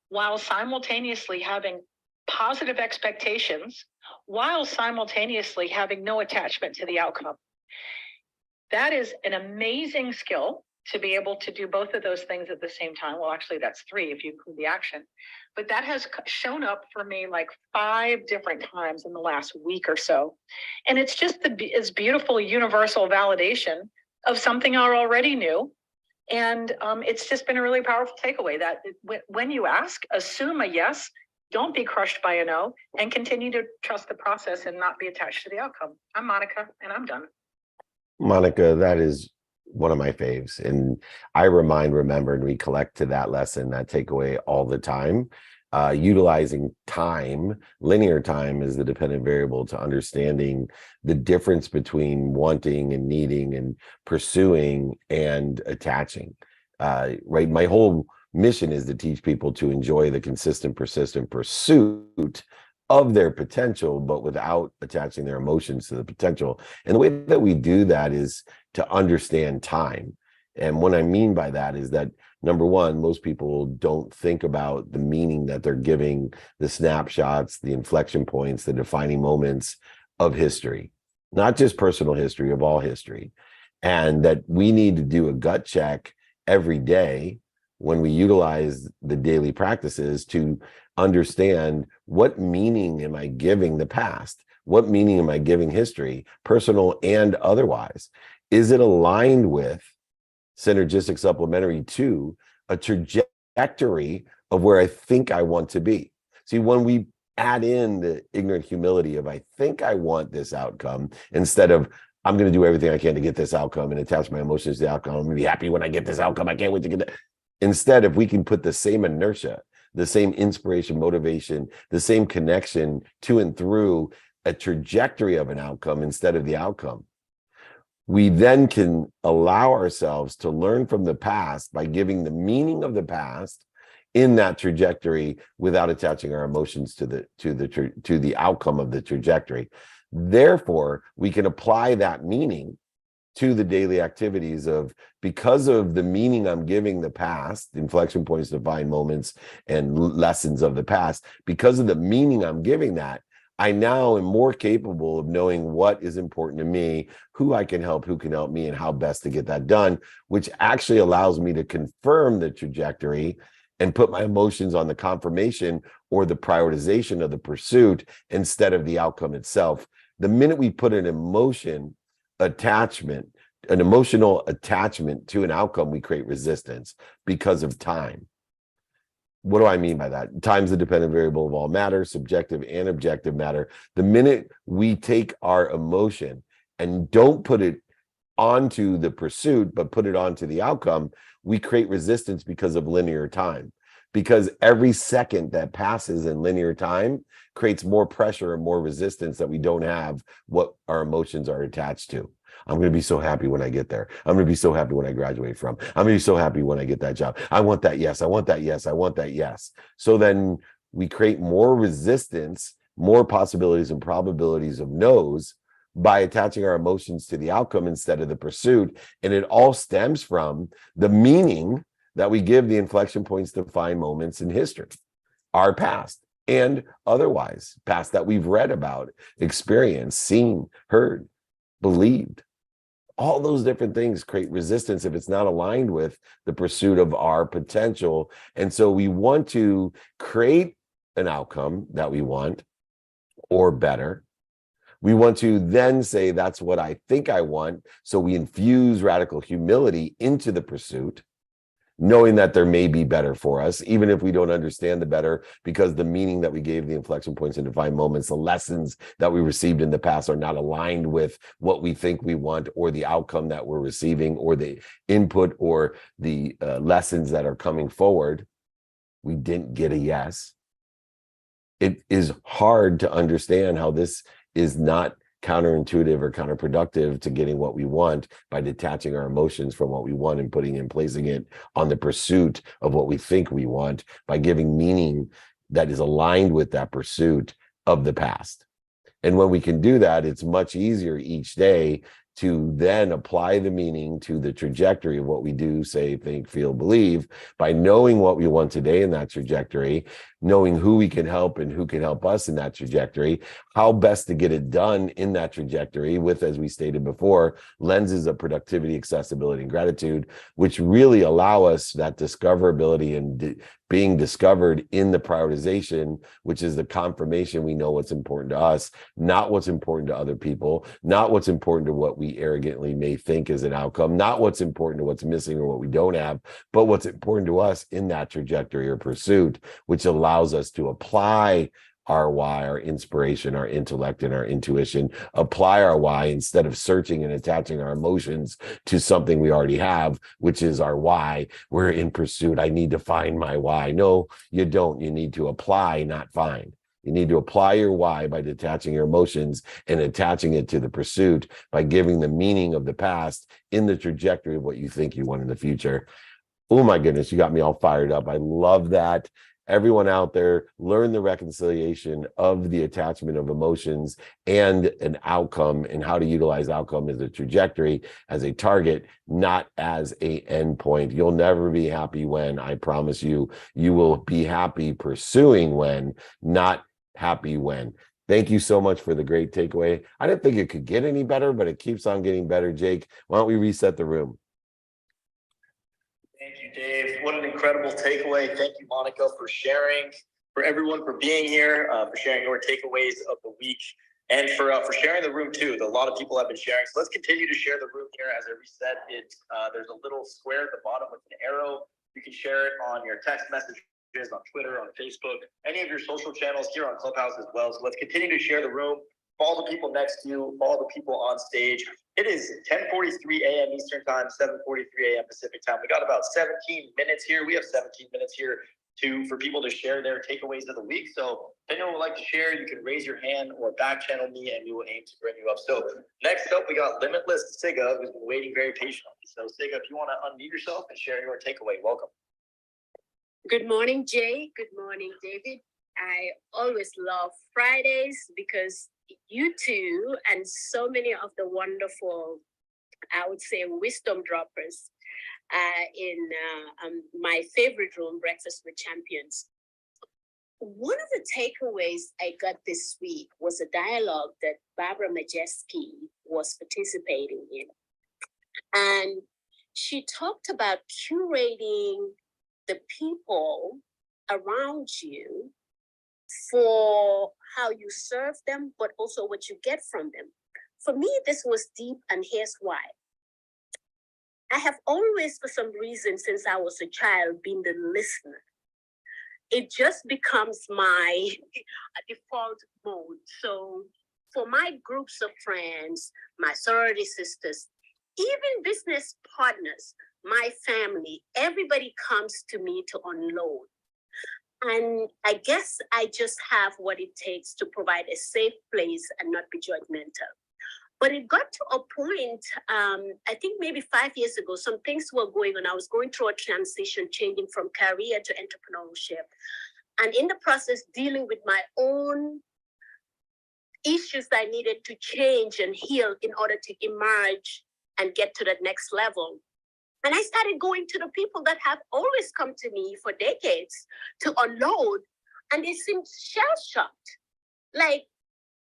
while simultaneously having positive expectations, while simultaneously having no attachment to the outcome. That is an amazing skill, to be able to do both of those things at the same time. Well, actually, that's 3 if you include the action. But that has shown up for me like 5 different times in the last week or so. And it's just this beautiful universal validation of something I already knew. And it's just been a really powerful takeaway that when you ask, assume a yes, don't be crushed by a no, and continue to trust the process and not be attached to the outcome. I'm Monica, and I'm done. Monica, that is one of my faves. And I remember, and recollect to that lesson, that takeaway all the time. Utilizing time, linear time, as the dependent variable to understanding the difference between wanting and needing and pursuing and attaching. Right. My whole mission is to teach people to enjoy the consistent, persistent pursuit of their potential, but without attaching their emotions to the potential. And the way that we do that is to understand time. And what I mean by that is that, number one, most people don't think about the meaning that they're giving the snapshots, the inflection points, the defining moments of history, not just personal history, of all history. And that we need to do a gut check every day when we utilize the daily practices to understand, what meaning am I giving the past? What meaning am I giving history, personal and otherwise? Is it aligned with, synergistic, supplementary to, a trajectory of where I think I want to be? See, when we add in the ignorant humility of, I think I want this outcome, instead of, I'm going to do everything I can to get this outcome and attach my emotions to the outcome, I'm going to be happy when I get this outcome, I can't wait to get that. Instead, if we can put the same inertia, the same inspiration, motivation, the same connection to and through a trajectory of an outcome instead of the outcome, we then can allow ourselves to learn from the past by giving the meaning of the past in that trajectory without attaching our emotions to the outcome of the trajectory. Therefore, we can apply that meaning to the daily activities of, because of the meaning I'm giving the past, inflection points, divine moments, and lessons of the past, because of the meaning I'm giving that, I now am more capable of knowing what is important to me, who I can help, who can help me, and how best to get that done, which actually allows me to confirm the trajectory and put my emotions on the confirmation or the prioritization of the pursuit instead of the outcome itself. The minute we put an emotional attachment to an outcome, we create resistance because of time. What do I mean by that? Time's the dependent variable of all matter, subjective and objective matter. The minute we take our emotion and don't put it onto the pursuit, but put it onto the outcome, we create resistance because of linear time. Because every second that passes in linear time creates more pressure and more resistance that we don't have what our emotions are attached to. I'm going to be so happy when I get there. I'm going to be so happy when I graduate from. I'm going to be so happy when I get that job. I want that yes. I want that yes. I want that yes. So then we create more resistance, more possibilities and probabilities of no's by attaching our emotions to the outcome instead of the pursuit. And it all stems from the meaning that we give the inflection points, define moments in history, our past and otherwise, past that we've read about, experienced, seen, heard, believed. All those different things create resistance if it's not aligned with the pursuit of our potential. And so we want to create an outcome that we want, or better. We want to then say, that's what I think I want. So we infuse radical humility into the pursuit, knowing that there may be better for us, even if we don't understand the better, because the meaning that we gave the inflection points and divine moments, the lessons that we received in the past are not aligned with what we think we want, or the outcome that we're receiving, or the input or the lessons that are coming forward. We didn't get a yes. It is hard to understand how this is not counterintuitive or counterproductive to getting what we want by detaching our emotions from what we want and placing it on the pursuit of what we think we want, by giving meaning that is aligned with that pursuit of the past. And when we can do that, it's much easier each day to then apply the meaning to the trajectory of what we do, say, think, feel, believe, by knowing what we want today in that trajectory, knowing who we can help and who can help us in that trajectory, how best to get it done in that trajectory with, as we stated before, lenses of productivity, accessibility, and gratitude, which really allow us that discoverability and being discovered in the prioritization, which is the confirmation we know what's important to us, not what's important to other people, not what's important to what we arrogantly may think is an outcome, not what's important to what's missing or what we don't have, but what's important to us in that trajectory or pursuit, which allows us to apply our why, our inspiration, our intellect, and our intuition, apply our why instead of searching and attaching our emotions to something we already have, which is our why. We're in pursuit. I need to find my why. No, you don't. You need to apply, not find. You need to apply your why by detaching your emotions and attaching it to the pursuit by giving the meaning of the past in the trajectory of what you think you want in the future. Oh my goodness, you got me all fired up. I love that. Everyone out there, learn the reconciliation of the attachment of emotions and an outcome, and how to utilize outcome as a trajectory, as a target, not as a endpoint. You'll never be happy when, I promise you, you will be happy pursuing when, not happy when. Thank you so much for the great takeaway. I didn't think it could get any better, but it keeps on getting better. Jake, why don't we reset the room? Thank you, Dave. What an incredible takeaway. Thank you, Monica, for sharing, for everyone for being here, for sharing your takeaways of the week, and for sharing the room too. A lot of people have been sharing. So let's continue to share the room here. As I reset it, there's a little square at the bottom with an arrow. You can share it on your text messages, on Twitter, on Facebook, any of your social channels, here on Clubhouse as well. So let's continue to share the room. Follow the people next to you, follow the people on stage. It is 10:43 a.m. Eastern Time, 7:43 a.m. Pacific Time. We got about 17 minutes here. We have 17 minutes here for people to share their takeaways of the week. So if anyone would like to share, you can raise your hand or back channel me and we will aim to bring you up. So next up, we got Limitless Siga, who's been waiting very patiently. So Siga, if you want to unmute yourself and share your takeaway, welcome. Good morning, Jay. Good morning, David. I always love Fridays because you two and so many of the wonderful, I would say, wisdom droppers in my favorite room, Breakfast with Champions. One of the takeaways I got this week was a dialogue that Barbara Majeski was participating in. And she talked about curating the people around you for how you serve them, but also what you get from them. For me, this was deep, and here's why. I have always, for some reason, since I was a child, been the listener. It just becomes my default mode. So for my groups of friends, my sorority sisters, even business partners, my family, everybody comes to me to unload. And I guess I just have what it takes to provide a safe place and not be judgmental. But it got to a point, I think maybe 5 years ago, some things were going on. I was going through a transition, changing from career to entrepreneurship. And in the process, dealing with my own issues that I needed to change and heal in order to emerge and get to the next level. And I started going to the people that have always come to me for decades to unload, and they seemed shell-shocked. Like,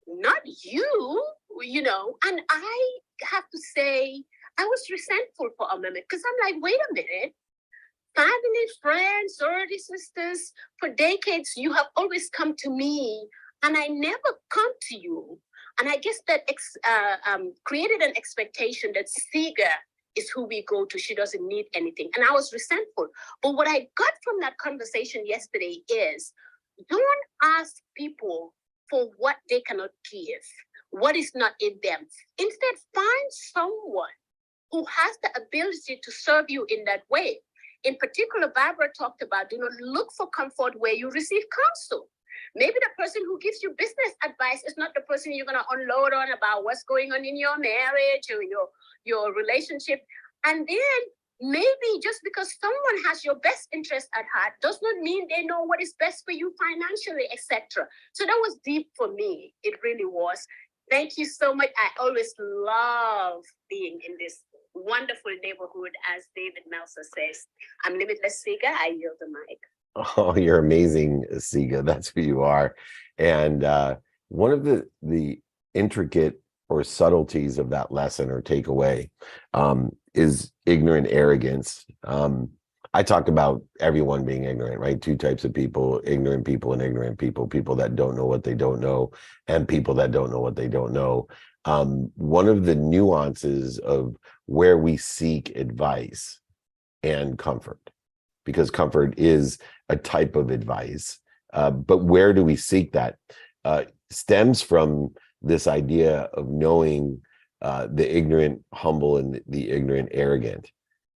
not you, you know. And I have to say, I was resentful for a moment, because I'm like, wait a minute. Family, friends, sorority sisters, for decades, you have always come to me, and I never come to you. And I guess that created an expectation that Siga is who we go to. She doesn't need anything. And I was resentful. But what I got from that conversation yesterday is, don't ask people for what they cannot give, what is not in them. Instead, find someone who has the ability to serve you in that way. In particular, Barbara talked about, do not look for comfort where you receive counsel. Maybe the person who gives you business advice is not the person you're going to unload on about what's going on in your marriage or your relationship. And then maybe just because someone has your best interest at heart does not mean they know what is best for you financially, etc. So that was deep for me. It really was. Thank you so much. I always love being in this wonderful neighborhood, as David Meltzer says. I'm Limitless Seeker. I yield the mic. Oh, you're amazing, Siga. That's who you are. And one of the intricate or subtleties of that lesson or takeaway is ignorant arrogance. I talk about everyone being ignorant, right? Two types of people, ignorant people and ignorant people, people that don't know what they don't know, and people that don't know what they don't know. One of the nuances of where we seek advice and comfort, because comfort is a type of advice, but where do we seek that? Stems from this idea of knowing the ignorant humble and the ignorant arrogant.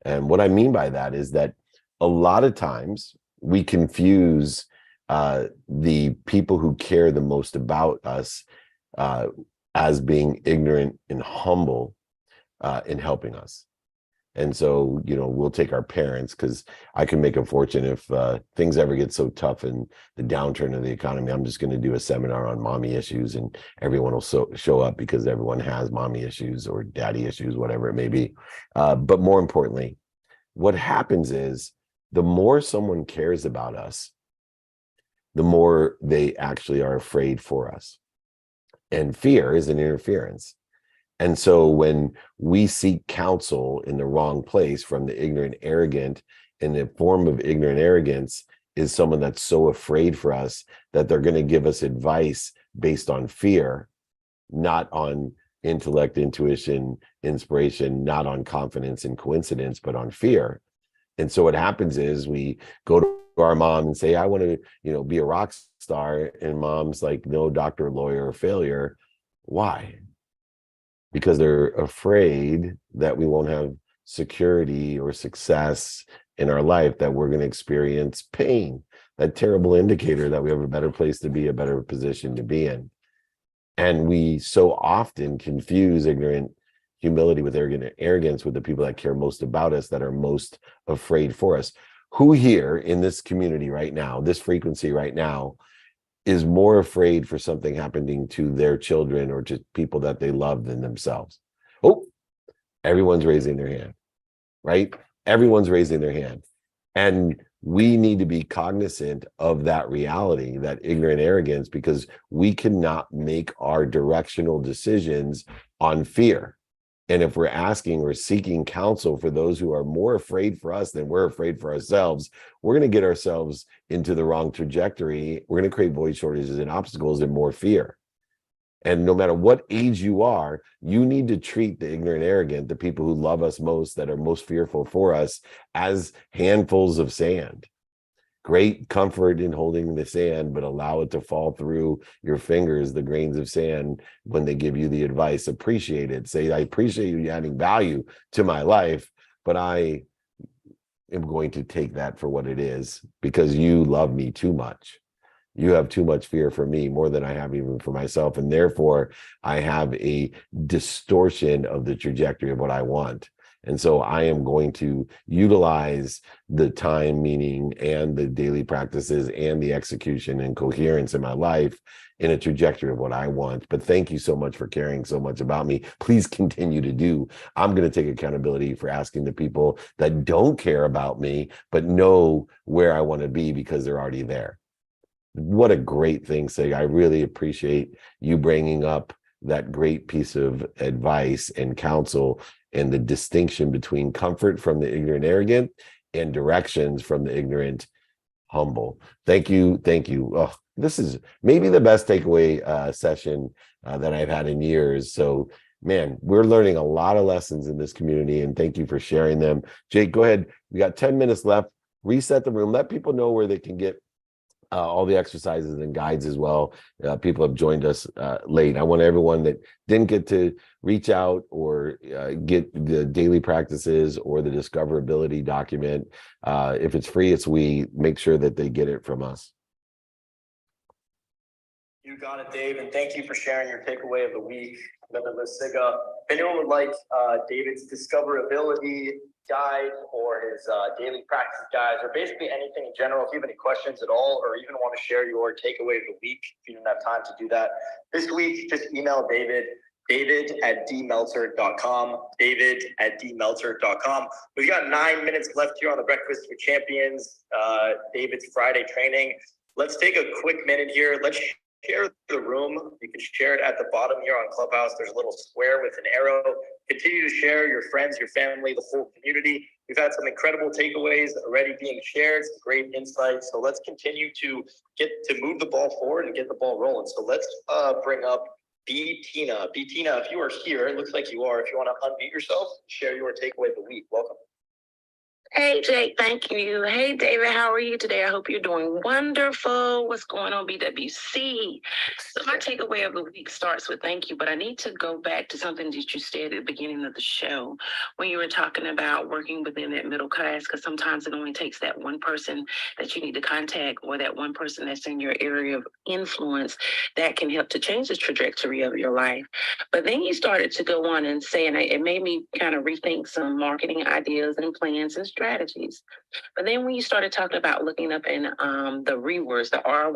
And what I mean by that is that a lot of times we confuse the people who care the most about us as being ignorant and humble in helping us. And so, you know, we'll take our parents, because I can make a fortune if things ever get so tough in the downturn of the economy. I'm just going to do a seminar on mommy issues, and everyone will show up because everyone has mommy issues or daddy issues, whatever it may be. But more importantly, what happens is the more someone cares about us, the more they actually are afraid for us. And fear is an interference. And so when we seek counsel in the wrong place from the ignorant arrogant, in the form of ignorant arrogance is someone that's so afraid for us that they're going to give us advice based on fear, not on intellect, intuition, inspiration, not on confidence and coincidence, but on fear. And so what happens is we go to our mom and say, I want to, you know, be a rock star. And mom's like, no, doctor, lawyer, or failure. Why? Because they're afraid that we won't have security or success in our life, that we're going to experience pain, that terrible indicator that we have a better place to be, a better position to be in. And we so often confuse ignorant humility with arrogance with the people that care most about us, that are most afraid for us. Who here in this community right now, this frequency right now, is more afraid for something happening to their children or to people that they love than themselves? Oh, everyone's raising their hand, right? Everyone's raising their hand. And we need to be cognizant of that reality, that ignorant arrogance, because we cannot make our directional decisions on fear. And if we're asking or seeking counsel for those who are more afraid for us than we're afraid for ourselves, we're going to get ourselves into the wrong trajectory. We're going to create void shortages and obstacles and more fear. And no matter what age you are, you need to treat the ignorant arrogant, the people who love us most, that are most fearful for us, as handfuls of sand. Great comfort in holding the sand, but allow it to fall through your fingers, the grains of sand, when they give you the advice. Appreciate it. Say, I appreciate you adding value to my life, but I am going to take that for what it is, because you love me too much. You have too much fear for me, more than I have even for myself. And therefore, I have a distortion of the trajectory of what I want. And so I am going to utilize the time, meaning, and the daily practices and the execution and coherence in my life in a trajectory of what I want. But thank you so much for caring so much about me. Please continue to do. I'm going to take accountability for asking the people that don't care about me, but know where I want to be, because they're already there. What a great thing, Sig. I really appreciate you bringing up that great piece of advice and counsel, and the distinction between comfort from the ignorant arrogant and directions from the ignorant humble. Thank you. Thank you. Oh, this is maybe the best takeaway session that I've had in years. So, man, we're learning a lot of lessons in this community, and thank you for sharing them. Jake, go ahead. We got 10 minutes left. Reset the room. Let people know where they can get all the exercises and guides as well. People have joined us late. I want everyone that didn't get to reach out or get the daily practices or the discoverability document. If it's free, it's we make sure that they get it from us. You got it, Dave, and thank you for sharing your takeaway of the week. Limitless Siga. if anyone would like David's discoverability guide or his daily practice guides, or basically anything in general, if you have any questions at all, or even want to share your takeaway of the week, if you don't have time to do that this week, just email David@dmeltzer.com, David@dmeltzer.com. We've got 9 minutes left here on the Breakfast with Champions, David's Friday training. Let's take a quick minute here. Let's share the room. You can share it at the bottom here on Clubhouse. There's a little square with an arrow. Continue to share your friends, your family, the whole community. We've had some incredible takeaways already being shared, some great insights. So let's continue to move the ball forward and get the ball rolling. So let's bring up Tina. Tina, if you are here, it looks like you are. If you want to unmute yourself, share your takeaway of the week. Welcome. Hey, Jake, thank you. Hey, David, how are you today? I hope you're doing wonderful. What's going on, BWC? So my takeaway of the week starts with thank you, but I need to go back to something that you said at the beginning of the show when you were talking about working within that middle class, because sometimes it only takes that one person that you need to contact or that one person that's in your area of influence that can help to change the trajectory of your life. But then you started to go on and say, and it made me kind of rethink some marketing ideas and plans and strategies. But then when you started talking about looking up in the rewords, the R,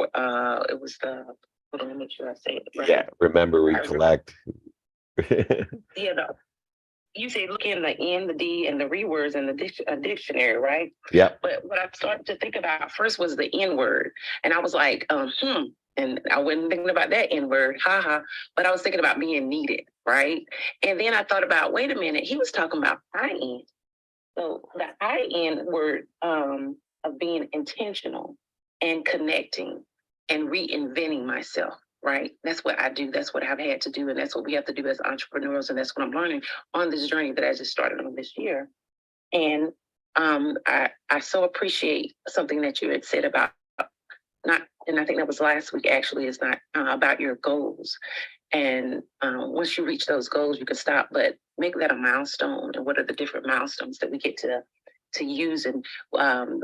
it was the, hold on, let me make sure I say it right. Yeah, remember, recollect. Yeah, you say look in the N, the D, and the rewords in the dictionary, right? Yeah. But what I started to think about first was the N word. And I was like, and I wasn't thinking about that N word, haha, but I was thinking about being needed, right? And then I thought about, wait a minute, he was talking about I-N. So the I-N word of being intentional and connecting and reinventing myself, right? That's what I do. That's what I've had to do. And that's what we have to do as entrepreneurs. And that's what I'm learning on this journey that I just started on this year. And I so appreciate something that you had said about and I think that was last week actually, is not about your goals. And once you reach those goals, you can stop, but make that a milestone. And what are the different milestones that we get to use and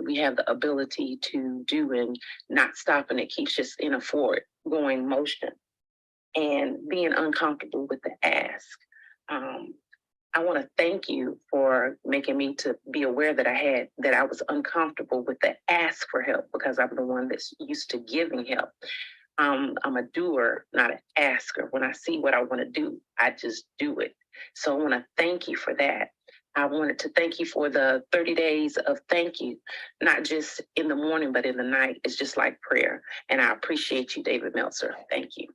we have the ability to do and not stop, and it keeps just in a forward going motion and being uncomfortable with the ask. I want to thank you for making me to be aware that I was uncomfortable with the ask for help, because I'm the one that's used to giving help. I'm a doer, not an asker. When I see what I want to do, I just do it. So I want to thank you for that. I wanted to thank you for the 30 days of thank you, not just in the morning, but in the night. It's just like prayer. And I appreciate you, David Meltzer. Thank you.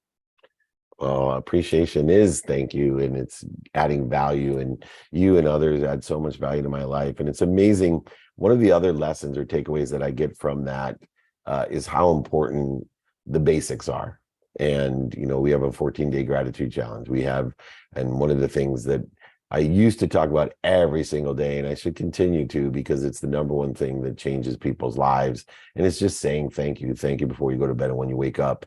Well, appreciation is thank you, and it's adding value, and you and others add so much value to my life. And it's amazing. One of the other lessons or takeaways that I get from that is how important the basics are. And, you know, we have a 14-day gratitude challenge. And one of the things that I used to talk about every single day, and I should continue to, because it's the number one thing that changes people's lives. And it's just saying thank you before you go to bed and when you wake up.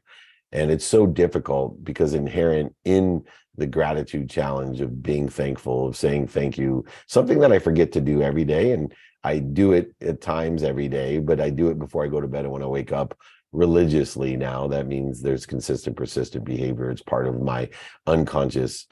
And it's so difficult because inherent in the gratitude challenge of being thankful, of saying thank you, something that I forget to do every day. And I do it at times every day, but I do it before I go to bed and when I wake up religiously now. That means there's consistent, persistent behavior. It's part of my unconscious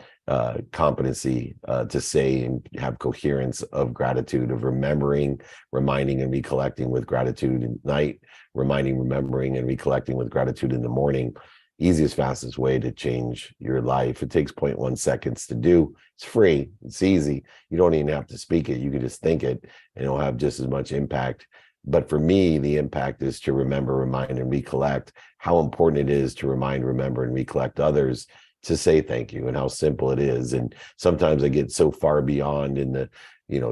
competency to say and have coherence of gratitude, of remembering, reminding, and recollecting with gratitude at night, reminding, remembering, and recollecting with gratitude in the morning. Easiest, fastest way to change your life. It takes 0.1 seconds to do. It's free. It's easy. You don't even have to speak it. You can just think it, and it'll have just as much impact. But for me, the impact is to remember, remind, and recollect how important it is to remind, remember, and recollect others to say thank you, and how simple it is. And sometimes I get so far beyond in the,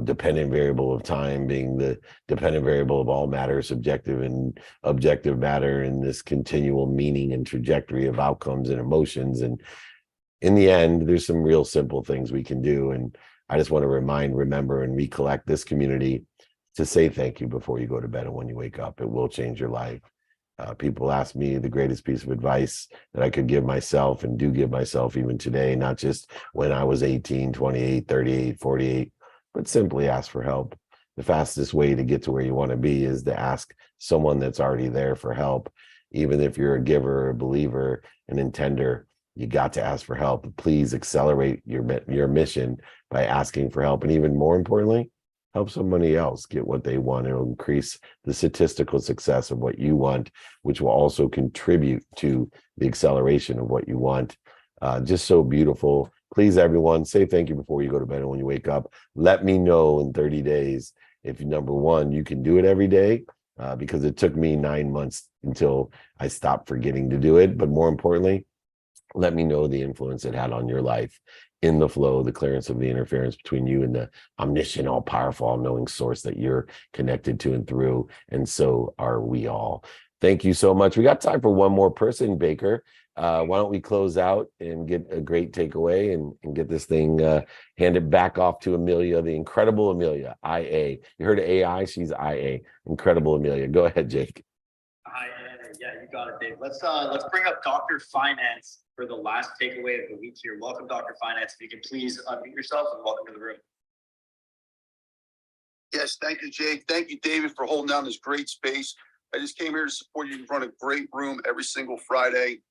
dependent variable of time being the dependent variable of all matter, subjective and objective matter, and this continual meaning and trajectory of outcomes and emotions. And in the end, there's some real simple things we can do. And I just want to remind, remember, and recollect this community to say thank you before you go to bed and when you wake up. It will change your life. People ask me the greatest piece of advice that I could give myself, and do give myself even today, not just when I was 18, 28, 38, 48, but simply ask for help. The fastest way to get to where you want to be is to ask someone that's already there for help. Even if you're a giver, a believer, an intender, you got to ask for help. Please accelerate your mission by asking for help. And even more importantly, help somebody else get what they want. It'll increase the statistical success of what you want, which will also contribute to the acceleration of what you want. Just so beautiful. Please, everyone, say thank you before you go to bed and when you wake up. Let me know in 30 days if, number one, you can do it every day, because it took me 9 months until I stopped forgetting to do it. But more importantly, let me know the influence it had on your life in the flow, the clearance of the interference between you and the omniscient, all-powerful, all-knowing source that you're connected to and through. And so are we all. Thank you so much. We got time for one more person, Baker. Why don't we close out and get a great takeaway and get this thing handed back off to Amelia, the incredible Amelia, IA. You heard of AI? She's IA. Incredible Amelia. Go ahead, Jake. Hi, yeah, you got it, Dave. Let's bring up Dr. Finance for the last takeaway of the week here. Welcome, Dr. Finance. If you can please unmute yourself and welcome to the room. Yes, thank you, Jake. Thank you, David, for holding down this great space. I just came here to support you. You run a great room every single Friday.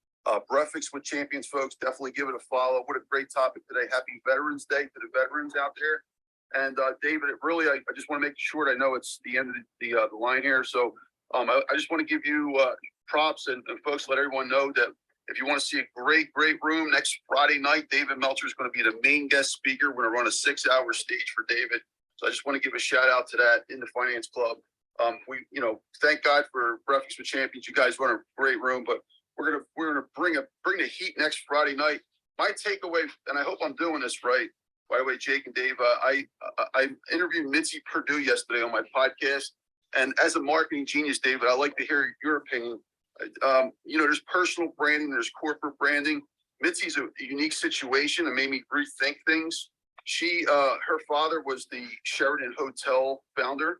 Breakfast with Champions, folks, definitely give it a follow. What a great topic today. Happy Veterans Day to the veterans out there. And David, I just want to make it short. I know it's the end of the line here. So I just want to give you props and folks, let everyone know that if you want to see a great room next Friday night, David Meltzer is going to be the main guest speaker. We're going to run a 6-hour stage for David. So I just want to give a shout out to that in the Finance Club. Thank God for Breakfast with Champions. You guys run a great room, but we're gonna bring the heat next Friday night. My takeaway, and I hope I'm doing this right, by the way, Jake and Dave, I interviewed Mitzi Perdue yesterday on my podcast, and as a marketing genius, David, I like to hear your opinion. There's personal branding, there's corporate branding. Mitzi's a unique situation and made me rethink things. Her father was the Sheraton Hotel founder,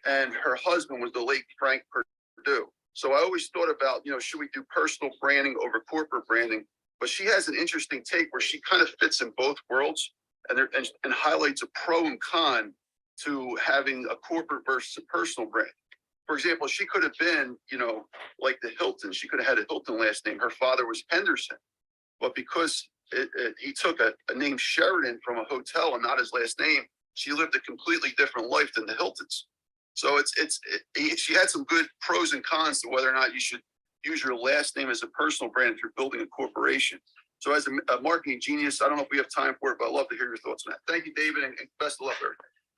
and her husband was the late Frank Perdue. So I always thought about, should we do personal branding over corporate branding? But she has an interesting take where she kind of fits in both worlds and highlights a pro and con to having a corporate versus a personal brand. For example, she could have been, like the Hilton. She could have had a Hilton last name. Her father was Henderson. But because he took a name Sheraton from a hotel and not his last name, she lived a completely different life than the Hiltons. So she had some good pros and cons to whether or not you should use your last name as a personal brand if you're building a corporation. So as a marketing genius, I don't know if we have time for it, but I'd love to hear your thoughts on that. Thank you, David, and best of luck,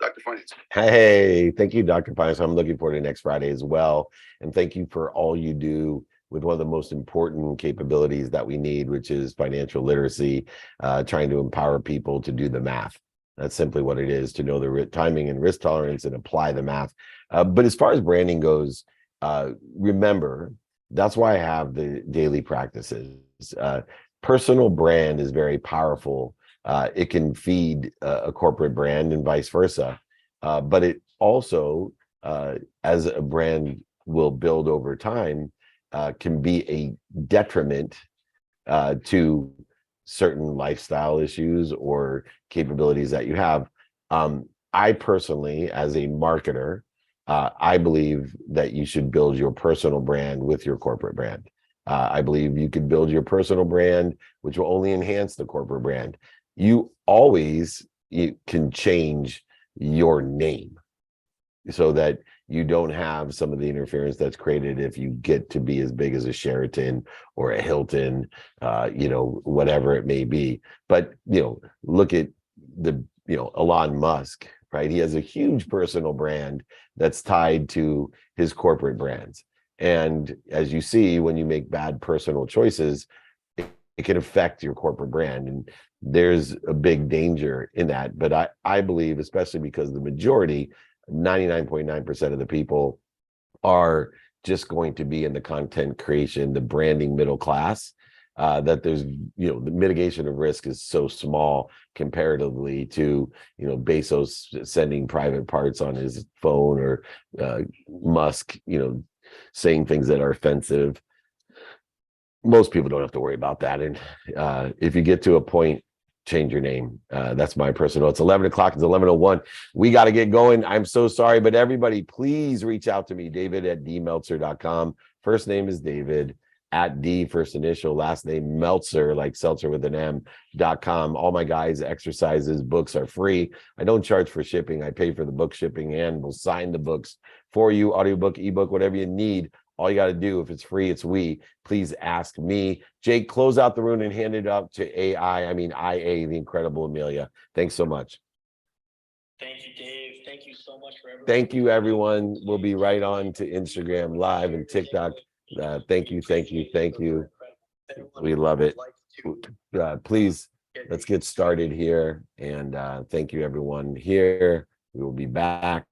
Dr. Finance. Hey, thank you, Dr. Finance. I'm looking forward to next Friday as well. And thank you for all you do with one of the most important capabilities that we need, which is financial literacy, trying to empower people to do the math. That's simply what it is, to know the timing and risk tolerance and apply the math. But as far as branding goes, remember, that's why I have the daily practices. Personal brand is very powerful. It can feed a corporate brand and vice versa. But it also, as a brand will build over time, can be a detriment to certain lifestyle issues or capabilities that you have. I personally, as a marketer, I believe that you should build your personal brand with your corporate brand. I believe you can build your personal brand, which will only enhance the corporate brand. You can change your name so that you don't have some of the interference that's created if you get to be as big as a Sheraton or a Hilton, whatever it may be. But, look at Elon Musk, right? He has a huge personal brand that's tied to his corporate brands. And as you see, when you make bad personal choices, it can affect your corporate brand. And there's a big danger in that. But I believe, especially because the majority, 99.9% of the people are just going to be in the content creation, the branding middle class, that there's, the mitigation of risk is so small comparatively to, Bezos sending private parts on his phone or Musk, saying things that are offensive. Most people don't have to worry about that. And if you get to a point, change your name. That's my personal. It's 11 o'clock. It's 11:01. We got to get going. I'm so sorry, but everybody, please reach out to me, David@dmeltzer.com. First name is David. at D first initial, last name Meltzer, like seltzer with an M.com. All my guys' exercises, books are free. I don't charge for shipping. I pay for the book shipping and we'll sign the books for you, audiobook, ebook, whatever you need. All you got to do, if it's free, it's we. Please ask me. Jake, close out the room and hand it up to IA, the incredible Amelia. Thanks so much. Thank you, Dave. Thank you so much for everyone. Thank you, everyone. We'll be right on to Instagram Live and TikTok. Thank you. We love it. Please, let's get started here. And thank you, everyone here. We will be back.